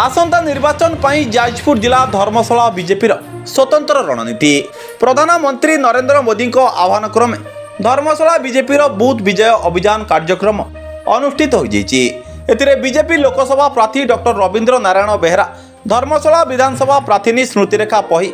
आसंता निर्वाचन पर जाजपुर जिला धर्मशाला बीजेपी स्वतंत्र रणनीति प्रधानमंत्री नरेंद्र मोदी आह्वान क्रमे धर्मशाला बीजेपी बूथ विजय अभियान कार्यक्रम अनुष्ठित हो बीजेपी लोकसभा प्रार्थी डॉक्टर रवींद्र नारायण बेहरा, धर्मशाला विधानसभा प्रार्थी स्मृतिरेखा पही,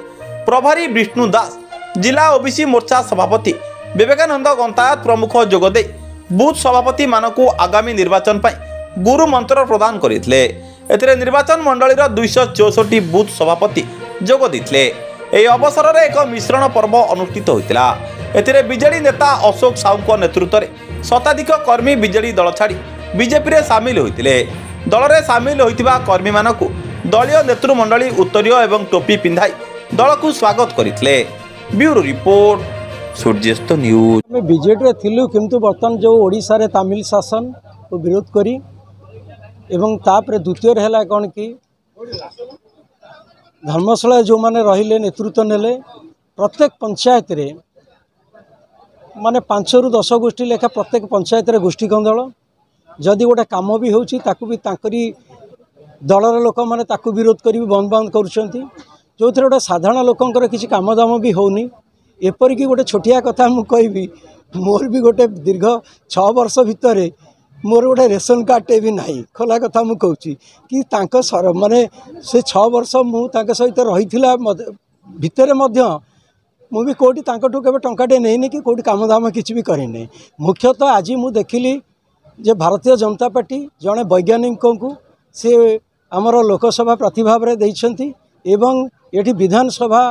प्रभारी विष्णु दास, जिला ओबीसी मोर्चा सभापति विवेकानंद गंतायत प्रमुख जोगदे बूथ सभापति मानक आगामी निर्वाचन पर गुरु मंत्र प्रदान करते। निर्वाचन मंडलीर 264 बूथ सभापति जोग देते। यह अवसर में एक मिश्रण पर्व अनुष्ठित होता। बीजेडी नेता अशोक साहू नेतृत्व में शताधिक कर्मी बीजेडी दल छाड़ी बीजेपी रे सामिल होते। दल में सामिल होता कर्मी मानक दलीय नेतृमंडली उत्तरीय एवं टोपी पिंधाई दल को स्वागत करते। ब्यूरो रिपोर्ट, सूर्यस्त न्यूज। बीजेडी थिलु किंतु बर्तमान जो ओडिशा रे तमिल शासन को विरोध करी एवं तापर द्वितीय है कौन कि धर्मशाला जो माने रहिले नेतृत्व नेले प्रत्येक पंचायत रे माने 5 ରୁ 10 गोष्ठी लेखा प्रत्येक पंचायत रे गोष्ठी कंदल जदि गोटे काम भी होची ताकू भी ताकरी दलर लोक माने ताकू विरोध करी बंद बंद करूछंती। जो थे गोटे साधारण लोकंकर किसी काम दाम भी होनी। एपरिक गोटे छोटिया कथा मु कहबी, मोर भी गोटे दीर्घ 6 वर्ष भितर मोर गोटे रेशन कार्डटे भी नहीं। खोला कथा मु कहूँ कि माने से 6 वर्ष मु सहित रही भितर मु भी कौटी केवल टंकाटे नहीं कि कौटी काम दाम किसी भी करनी। मुख्यतः आज मु देखिली जे भारतीय जनता पार्टी जड़े वैज्ञानिक को सी आमर लोकसभा प्रार्थी भाव में देइछंती एवं ये विधानसभा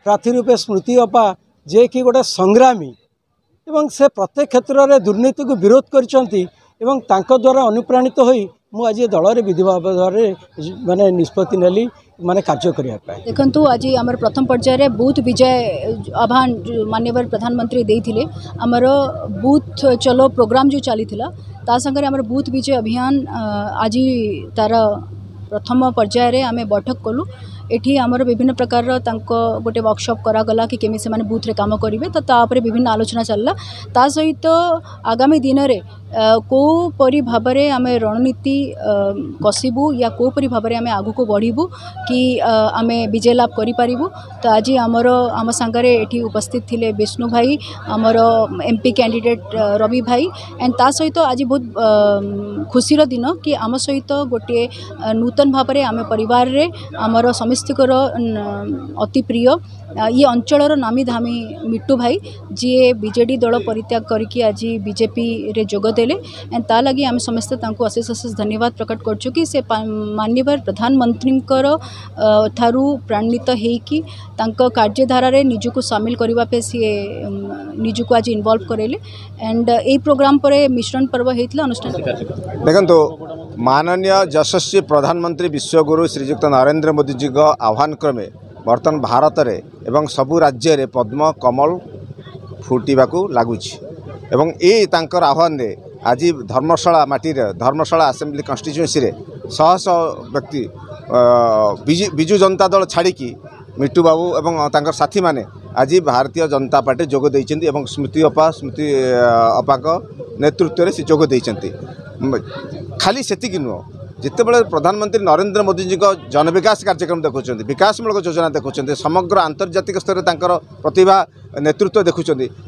प्रार्थी रूपे स्मृति अपा जे कि गोटे संग्रामी एवं से प्रत्येक क्षेत्र में दुर्नीति को विरोध करछंती एवं तांको द्वारा अनुप्राणित होई मु आज दल रे विधि भाव माने निष्पत्ति नेली माने कार्य करिया पाए। देखंतु आज आमर प्रथम पर्याय बूथ विजय आह्वान माननीय प्रधानमंत्री देइथिले। आमर बूथ चलो प्रोग्राम जो चली ता संगे आमर बूथ विजय अभियान आज तार प्रथम पर्याय रे आमे बैठक कलु। एठी आमर विभिन्न प्रकार गोटे वर्कशॉप करागला कि केमी से माने बूथ रे काम करेंगे। तो तापर विभिन्न आलोचना चलला। ता सहित आगामी दिन में को परी भाव में आम रणनीति कसबू या को परी भाव में आम आगु को बढ़ू कि आम विजय लाभ करूँ। तो आज आमर आम सांगरे एठी उपस्थित थिले विष्णु भाई, आमर एमपी कैंडिडेट रवि भाई एंड ता सहित आज बहुत खुशीर दिन कि आम सहित गोटे नूतन भाव में आम परिवार रे आमर समस्तिकर अति प्रिय ये अंचलर नामी धामी मिट्टू भाई जी बीजेडी दल परित्याग करके आज बीजेपी रे जोग देले एंड ता लगी आम समस्त अशेष अशेष धन्यवाद प्रकट करछु कि से माननीय प्रधानमंत्री ठारू प्रेरित होइकि तांको कार्यधारा रे निजुको सामिल करबा पे सी निजुको आज इन्वॉल्व करेले एंड ए प्रोग्राम पर मिश्रण पर्व हेतला अनुष्ठान। देखंतो माननीय यशस्वी प्रधानमंत्री विश्वगुरु श्रीयुक्त नरेंद्र मोदी जी का आह्वान क्रमे बर्तमान भारत रे एवं सबु राज्य रे पद्म कमल फुटिबाकू लागुछि एवं ए तांकर आह्वान रे आज धर्मशाला माटी रे धर्मशाला असेंबली कन्स्टिट्युएंसी रे शह शह व्यक्ति बिजु जनता दल छाड़ी मिट्टू बाबू एवं तांकर साथी माने आज भारतीय जनता पार्टी जोग देइछन्ती एवं स्मृति अपा नेतृत्व रे से जोग देइछन्ती। खाली सेतिक नुह जिते बड़े प्रधानमंत्री नरेंद्र मोदी जी का जन विकास कार्यक्रम देखुं, विकासमूलक योजना देखुं, समग्र आंतर्जातिक स्तर में प्रतिभा नेतृत्व देखुं,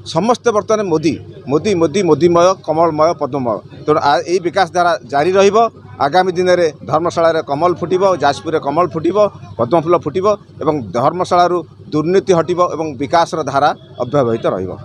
समस्ते बर्तमान मोदी मोदी मोदी मोदीमय कमलमय पद्ममय। तेणु यही विकास धारा जारी रहिबो। आगामी दिन में धर्मशाला कमल फुटिबो, जाजपुर कमल फुटिबो, पद्मफुल फुटिबो एवं धर्मशाला दुर्नीति हटिबो एवं विकास धारा अव्यवहित रहिबो।